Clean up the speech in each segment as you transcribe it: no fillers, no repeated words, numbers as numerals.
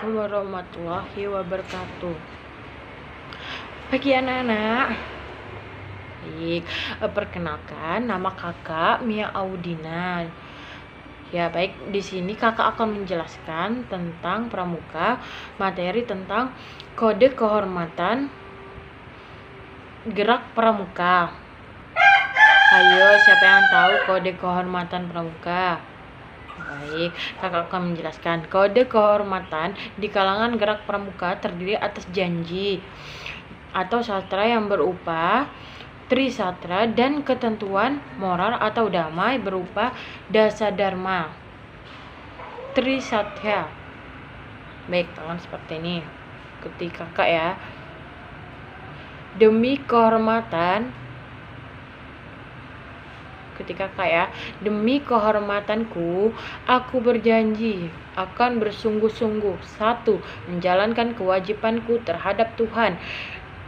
Assalamualaikum warahmatullahi wabarakatuh. Pagi anak-anak. Baik, perkenalkan nama kakak Mia Audina. Ya, baik, di sini kakak akan menjelaskan tentang pramuka, materi tentang kode kehormatan gerak pramuka. Ayo, siapa yang tahu kode kehormatan pramuka? Baik, kakak akan menjelaskan. Kode kehormatan di kalangan gerak pramuka terdiri atas janji atau sastra yang berupa trisatra dan ketentuan moral atau damai berupa dasadharma. Trisatya. Baik, tangan seperti ini. Ikuti kakak ya. Demi kehormatan demi kehormatanku, aku berjanji akan bersungguh-sungguh. 1. Menjalankan kewajibanku terhadap Tuhan,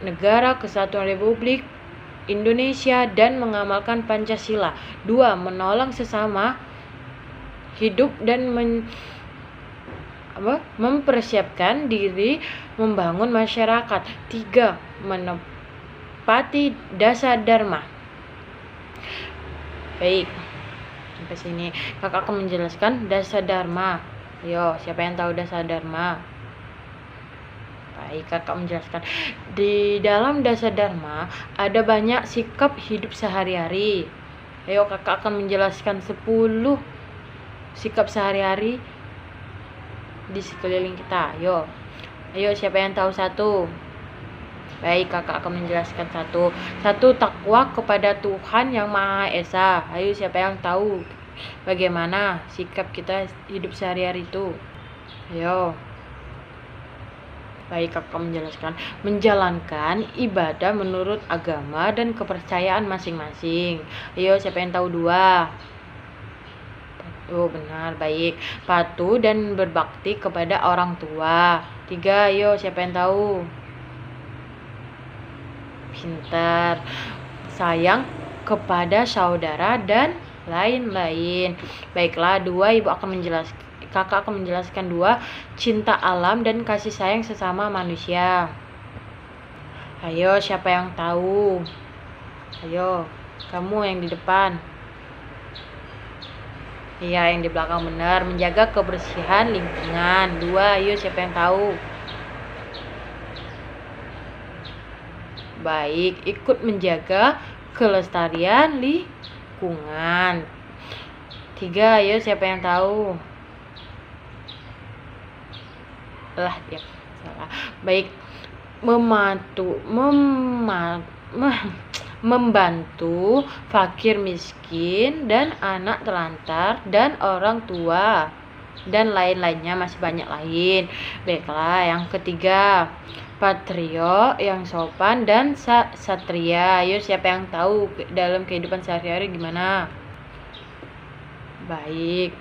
Negara Kesatuan Republik Indonesia, dan mengamalkan Pancasila. 2. Menolong sesama hidup dan mempersiapkan diri membangun masyarakat. 3. Menepati dasadharma. Baik, sampai sini kakak akan menjelaskan dasadharma. Yo, siapa yang tahu dasadharma? Baik, kakak menjelaskan. Di dalam dasadharma ada banyak sikap hidup sehari-hari. Ayo, kakak akan menjelaskan 10 sikap sehari-hari di sekeliling kita. Ayo, siapa yang tahu 1? Baik, kakak akan menjelaskan 1. 1. Takwa kepada Tuhan Yang Maha Esa. Ayo, siapa yang tahu bagaimana sikap kita hidup sehari-hari itu? Ayo. Baik, kakak menjelaskan. Menjalankan ibadah menurut agama dan kepercayaan masing-masing. Ayo, siapa yang tahu 2? Oh, benar. Baik. Patuh dan berbakti kepada orang tua. 3. Ayo, siapa yang tahu? Pintar. Sayang kepada saudara dan lain-lain. Baiklah, 2 kakak akan menjelaskan 2. Cinta alam dan kasih sayang sesama manusia. Ayo, siapa yang tahu? Ayo, kamu yang di depan. Iya, yang di belakang benar. Menjaga kebersihan lingkungan. 2. Ayo, siapa yang tahu? Baik, ikut menjaga kelestarian lingkungan. 3. Ayo, siapa yang tahu? Ya, salah. Baik, membantu fakir miskin dan anak telantar dan orang tua, dan lain-lainnya, masih banyak lain. Baiklah, yang ketiga, patrio yang sopan dan satria. Ayo, siapa yang tahu dalam kehidupan sehari-hari gimana? Baik,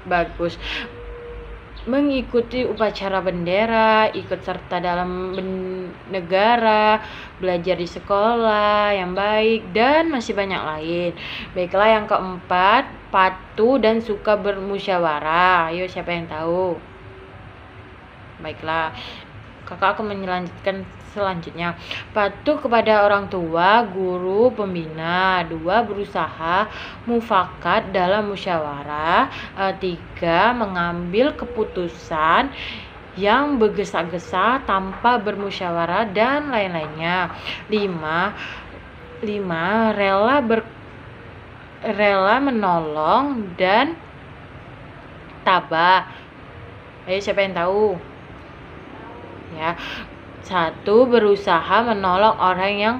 bagus. Mengikuti upacara bendera, ikut serta dalam negara, belajar di sekolah yang baik, dan masih banyak lain. Baiklah, yang keempat, patuh dan suka bermusyawarah. Ayo, siapa yang tahu? Baiklah, kakak akan melanjutkan selanjutnya. Patuh kepada orang tua, guru, pembina. 2. Berusaha mufakat dalam musyawarah. 3. Mengambil keputusan yang bergesa-gesa tanpa bermusyawarah, dan lain-lainnya. 5. Rela menolong dan tabah. Ayo, siapa yang tahu? Ya. 1. Berusaha menolong orang yang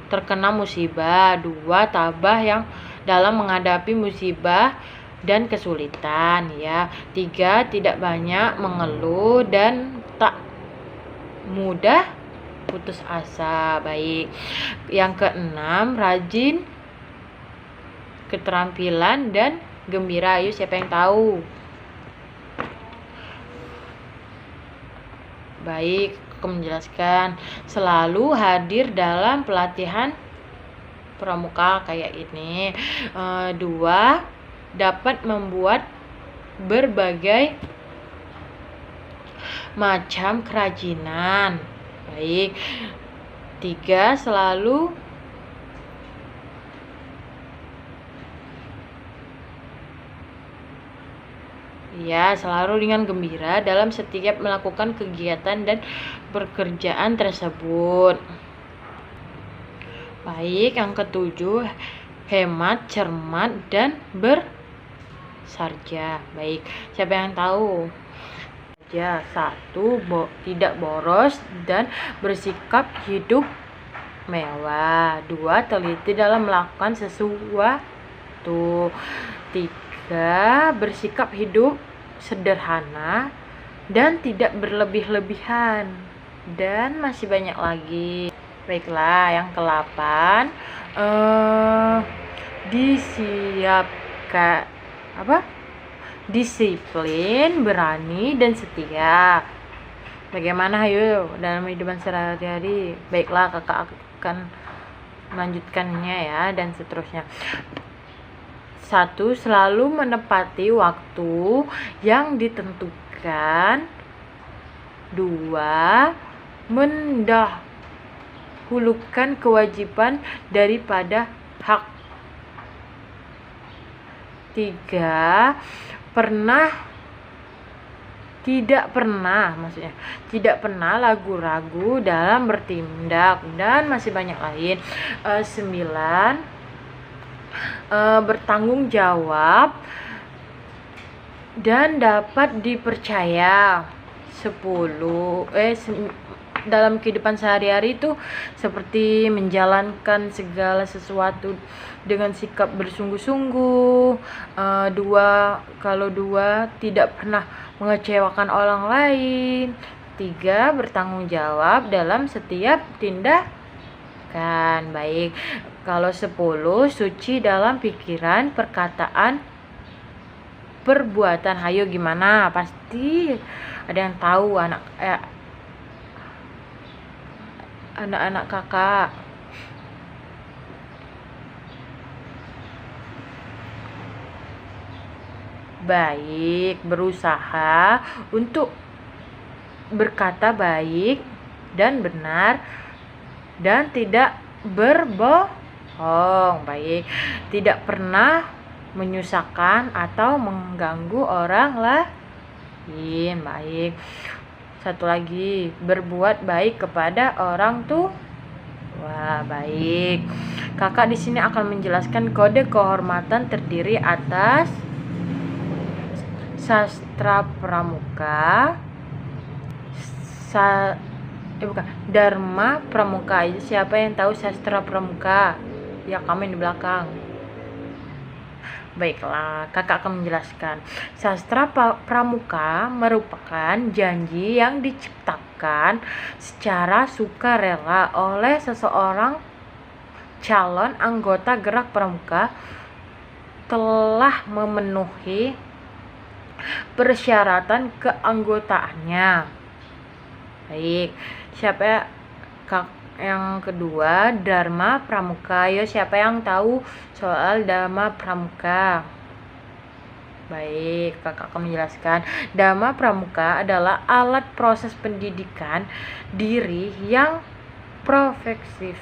terkena musibah. 2. Tabah yang dalam menghadapi musibah dan kesulitan. Ya. 3. Tidak banyak mengeluh dan tak mudah putus asa. Baik. Yang keenam, rajin, keterampilan, dan gembira. Ayo, siapa yang tahu? Baik, aku menjelaskan. Selalu hadir dalam pelatihan pramuka kayak ini. 2. Dapat membuat berbagai macam kerajinan. Baik. 3. Selalu dengan gembira dalam setiap melakukan kegiatan dan pekerjaan tersebut. Baik, yang ke-7, hemat, cermat, dan bersarja. Baik, siapa yang tahu? Ya, 1. Tidak boros dan bersikap hidup mewah. 2. Teliti dalam melakukan sesuatu. 3. Bersikap hidup sederhana dan tidak berlebih-lebihan. Dan masih banyak lagi. Baiklah, yang ke-8, disiplin, berani, dan setia. Bagaimana ayo dalam kehidupan sehari-hari? Baiklah, kakak akan melanjutkannya ya, dan seterusnya. 1. Selalu menepati waktu yang ditentukan. 2. Mendahulukan kewajiban daripada hak. 3. Tidak pernah ragu-ragu dalam bertindak, dan masih banyak lain. 9. Bertanggung jawab dan dapat dipercaya. 10. Dalam kehidupan sehari-hari itu seperti menjalankan segala sesuatu dengan sikap bersungguh-sungguh. 2. Tidak pernah mengecewakan orang lain. 3. Bertanggung jawab dalam setiap tindakan. Baik, kalau 10, suci dalam pikiran, perkataan, perbuatan. Hayo gimana? Pasti ada yang tahu anak-anak kakak. Baik, berusaha untuk berkata baik dan benar dan tidak berbohong. Baik, tidak pernah menyusahkan atau mengganggu orang lain. Baik. 1 lagi, berbuat baik kepada orang tua. Baik. Kakak di sini akan menjelaskan kode kehormatan terdiri atas sastra pramuka, Dharma Pramuka. Siapa yang tahu sastra pramuka? Ya, kamu di belakang. Baiklah, kakak akan menjelaskan. Sastra pramuka merupakan janji yang diciptakan secara sukarela oleh seseorang calon anggota gerak pramuka telah memenuhi persyaratan keanggotaannya. Baik, siapa yang kedua, Dharma Pramuka. Siapa yang tahu soal Dharma Pramuka? Baik, kakak akan menjelaskan. Dharma Pramuka adalah alat proses pendidikan diri yang progresif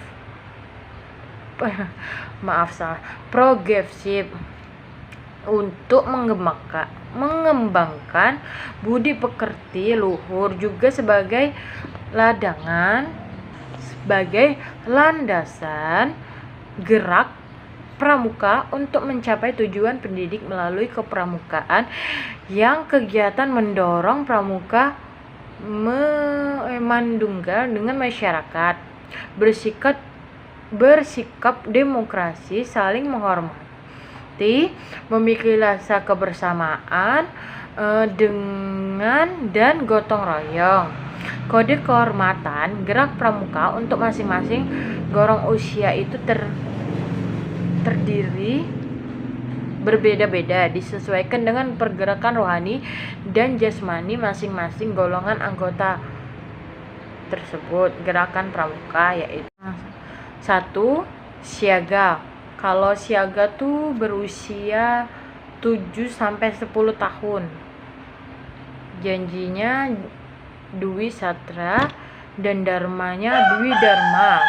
untuk mengembangkan budi pekerti luhur, juga sebagai landasan gerak pramuka untuk mencapai tujuan pendidik melalui kepramukaan, yang kegiatan mendorong pramuka memandungkan dengan masyarakat, bersikap demokrasi, saling menghormati, memiliki rasa kebersamaan dan gotong royong. Kode kehormatan gerak pramuka untuk masing-masing golongan usia itu terdiri berbeda-beda, disesuaikan dengan pergerakan rohani dan jasmani masing-masing golongan anggota tersebut. Gerakan pramuka yaitu 1. Siaga. Kalau siaga tuh berusia 7-10 tahun. Janjinya Dwi Satra, dan dharmanya Dwi Dharma.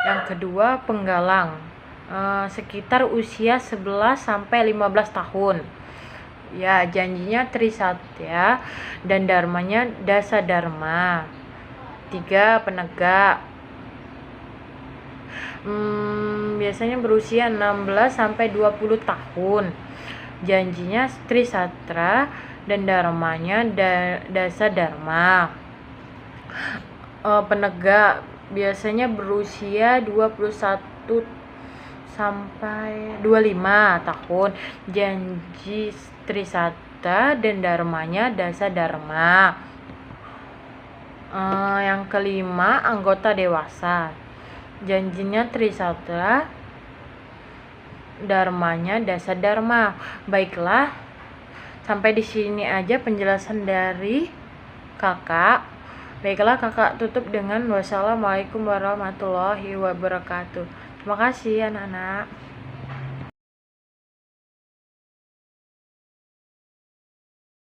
Yang kedua penggalang, sekitar usia 11 sampai 15 tahun. Ya, janjinya Trisatya dan dharmanya Dasa Dharma. 3 penegak, biasanya berusia 16 sampai 20 tahun. Janjinya Trisatra dan dharmanya Dasa Dharma. Penegak biasanya berusia 21 sampai 25 tahun. Janji Trisata dan dharmanya Dasa Dharma. Yang kelima anggota dewasa. Janjinya Trisata, dharmanya Dasa Dharma. Baiklah, sampai di sini aja penjelasan dari kakak. Baiklah, kakak tutup dengan wassalamualaikum warahmatullahi wabarakatuh. Terima kasih anak-anak.